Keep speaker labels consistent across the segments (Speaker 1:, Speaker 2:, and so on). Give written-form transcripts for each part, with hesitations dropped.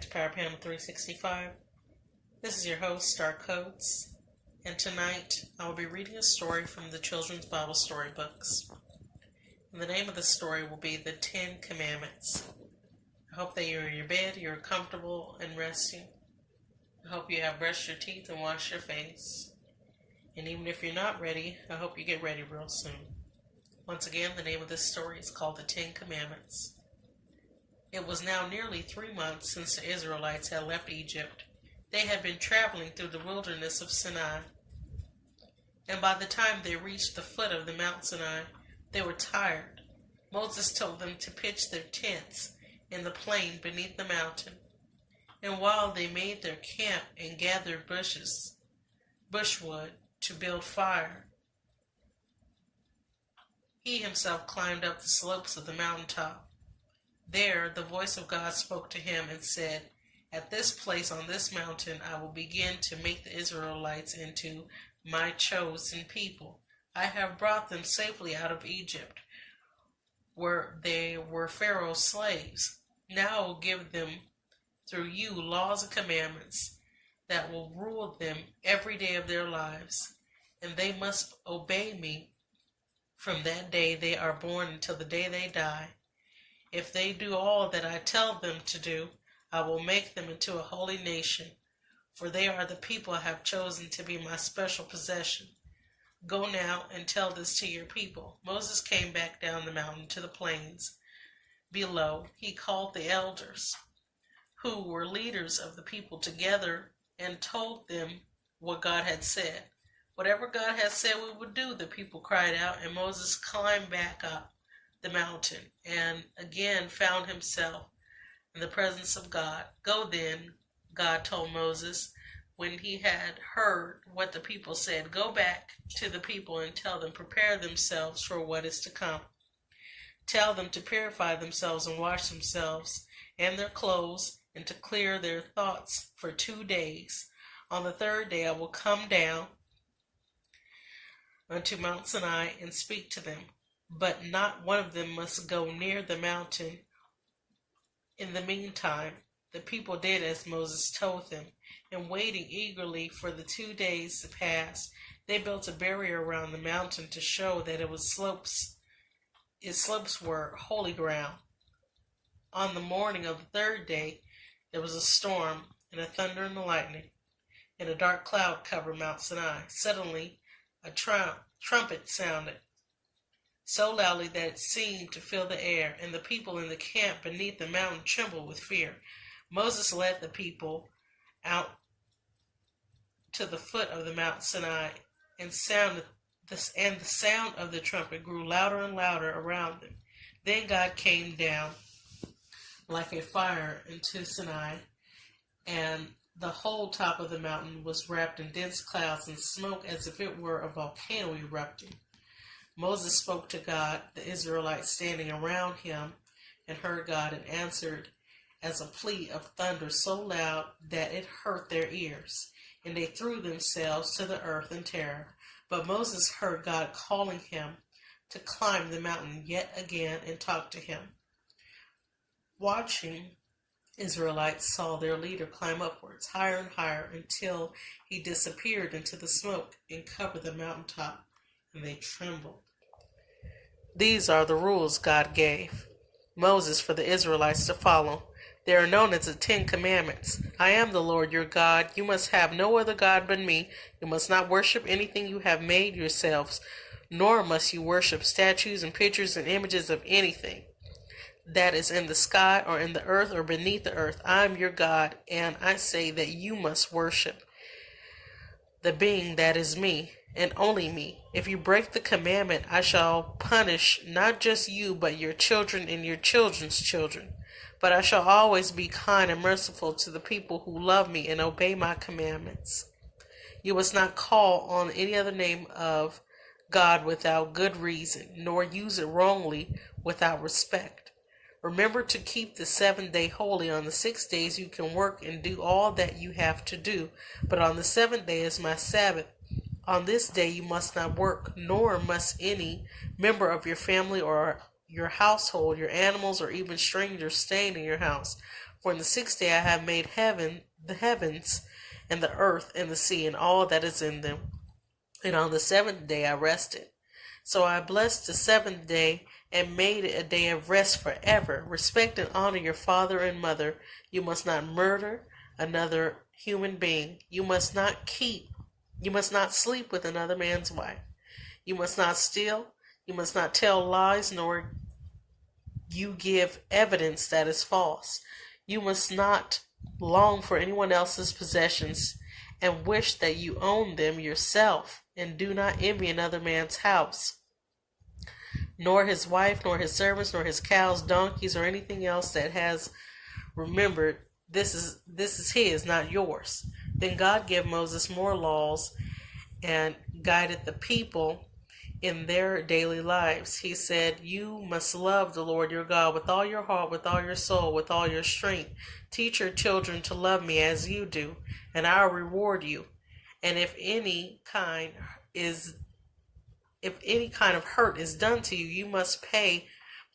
Speaker 1: to Power Panel 365. This is your host, Star Coates, and tonight I will be reading a story from the Children's Bible Storybooks. And the name of the story will be The 10 Commandments. I hope that you're in your bed, you're comfortable and resting. I hope you have brushed your teeth and washed your face. And even if you're not ready, I hope you get ready real soon. Once again, the name of this story is called The 10 Commandments. It was now nearly 3 months since the Israelites had left Egypt. They had been traveling through the wilderness of Sinai. And by the time they reached the foot of the Mount Sinai, they were tired. Moses told them to pitch their tents in the plain beneath the mountain. And while they made their camp and gathered bushwood to build fire, he himself climbed up the slopes of the mountaintop. There, the voice of God spoke to him and said, "At this place on this mountain, I will begin to make the Israelites into my chosen people. I have brought them safely out of Egypt, where they were Pharaoh's slaves. Now I will give them, through you, laws and commandments that will rule them every day of their lives, and they must obey me from that day they are born until the day they die. If they do all that I tell them to do, I will make them into a holy nation, for they are the people I have chosen to be my special possession. Go now and tell this to your people." Moses came back down the mountain to the plains below. He called the elders, who were leaders of the people, together and told them what God had said. "Whatever God has said we would do," the people cried out, and Moses climbed back up the mountain and again found himself in the presence of God. "Go then," God told Moses when he had heard what the people said. "Go back to the people and tell them, prepare themselves for what is to come. Tell them to purify themselves and wash themselves and their clothes and to clear their thoughts for 2 days. On the third day I will come down unto Mount Sinai and speak to them. But not one of them must go near the mountain." In the meantime, the people did as Moses told them, and waiting eagerly for the 2 days to pass, they built a barrier around the mountain to show that its slopes were holy ground. On the morning of the third day, there was a storm, and a thunder and a lightning, and a dark cloud covered Mount Sinai. Suddenly, a trumpet sounded so loudly that it seemed to fill the air, and the people in the camp beneath the mountain trembled with fear. Moses led the people out to the foot of the Mount Sinai, and the sound of the trumpet grew louder and louder around them. Then God came down like a fire into Sinai, and the whole top of the mountain was wrapped in dense clouds and smoke as if it were a volcano erupting. Moses spoke to God, the Israelites standing around him, and heard God and answered as a plea of thunder so loud that it hurt their ears, and they threw themselves to the earth in terror. But Moses heard God calling him to climb the mountain yet again and talk to him. Watching, Israelites saw their leader climb upwards, higher and higher, until he disappeared into the smoke and covered the mountaintop, and they trembled. These are the rules God gave Moses for the Israelites to follow. They are known as the 10 Commandments. "I am the Lord your God. You must have no other God but me. You must not worship anything you have made yourselves, nor must you worship statues and pictures and images of anything that is in the sky or in the earth or beneath the earth. I am your God, and I say that you must worship the being that is me, and only me. If you break the commandment, I shall punish not just you, but your children and your children's children. But I shall always be kind and merciful to the people who love me and obey my commandments. You must not call on any other name of God without good reason, nor use it wrongly without respect. Remember to keep the 7th day holy. On the 6 days you can work and do all that you have to do, but on the 7th day is my Sabbath. On this day you must not work, nor must any member of your family or your household, your animals, or even strangers staying in your house. For in the 6th day I have made the heavens, and the earth, and the sea, and all that is in them. And on the 7th day I rested. So I blessed the 7th day and made it a day of rest forever. Respect and honor your father and mother. You must not murder another human being. You must not sleep with another man's wife. You must not steal. You must not tell lies, nor you give evidence that is false. You must not long for anyone else's possessions and wish that you own them yourself, and do not envy another man's house, nor his wife, nor his servants, nor his cows, donkeys, or anything else that has. Remembered, this is his, not yours. Then God gave Moses more laws and guided the people in their daily lives. He said, you must love the Lord your God with all your heart, with all your soul, with all your strength. Teach your children to love me as you do, and I'll reward you. And if any kind of hurt is done to you, you must pay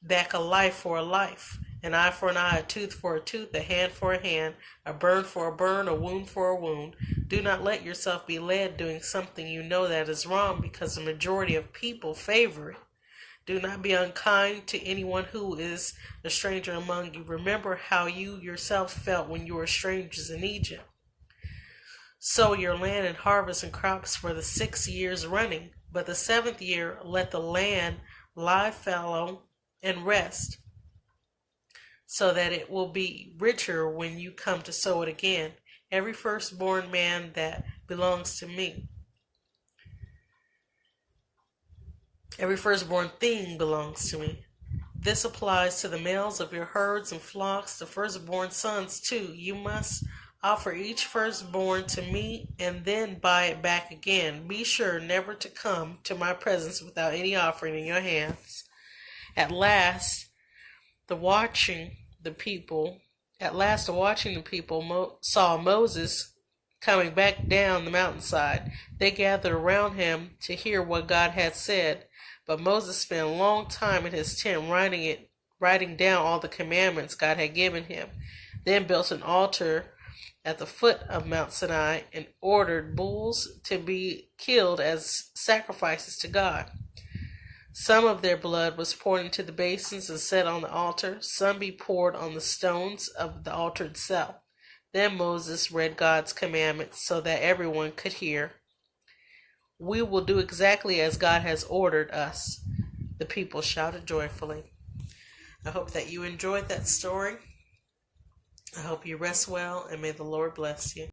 Speaker 1: back a life for a life, an eye for an eye, a tooth for a tooth, a hand for a hand, a burn for a burn, a wound for a wound. Do not let yourself be led doing something you know that is wrong because the majority of people favor it. Do not be unkind to anyone who is a stranger among you. Remember how you yourself felt when you were strangers in Egypt. Sow your land and harvest and crops for the 6 years running, but the 7th year let the land lie fallow and rest, so that it will be richer when you come to sow it again. Every firstborn man that belongs to me. Every firstborn thing belongs to me. This applies to the males of your herds and flocks, the firstborn sons too. You must offer each firstborn to me and then buy it back again. Be sure never to come to my presence without any offering in your hands. At last, the watching the people saw Moses coming back down the mountainside. They gathered around him to hear what God had said. But Moses spent a long time in his tent writing down all the commandments God had given him. Then built an altar at the foot of Mount Sinai and ordered bulls to be killed as sacrifices to God. Some of their blood was poured into the basins and set on the altar. Some be poured on the stones of the altar itself. Then Moses read God's commandments so that everyone could hear. We will do exactly as God has ordered us. The people shouted joyfully. I hope that you enjoyed that story. I hope you rest well, and may the Lord bless you.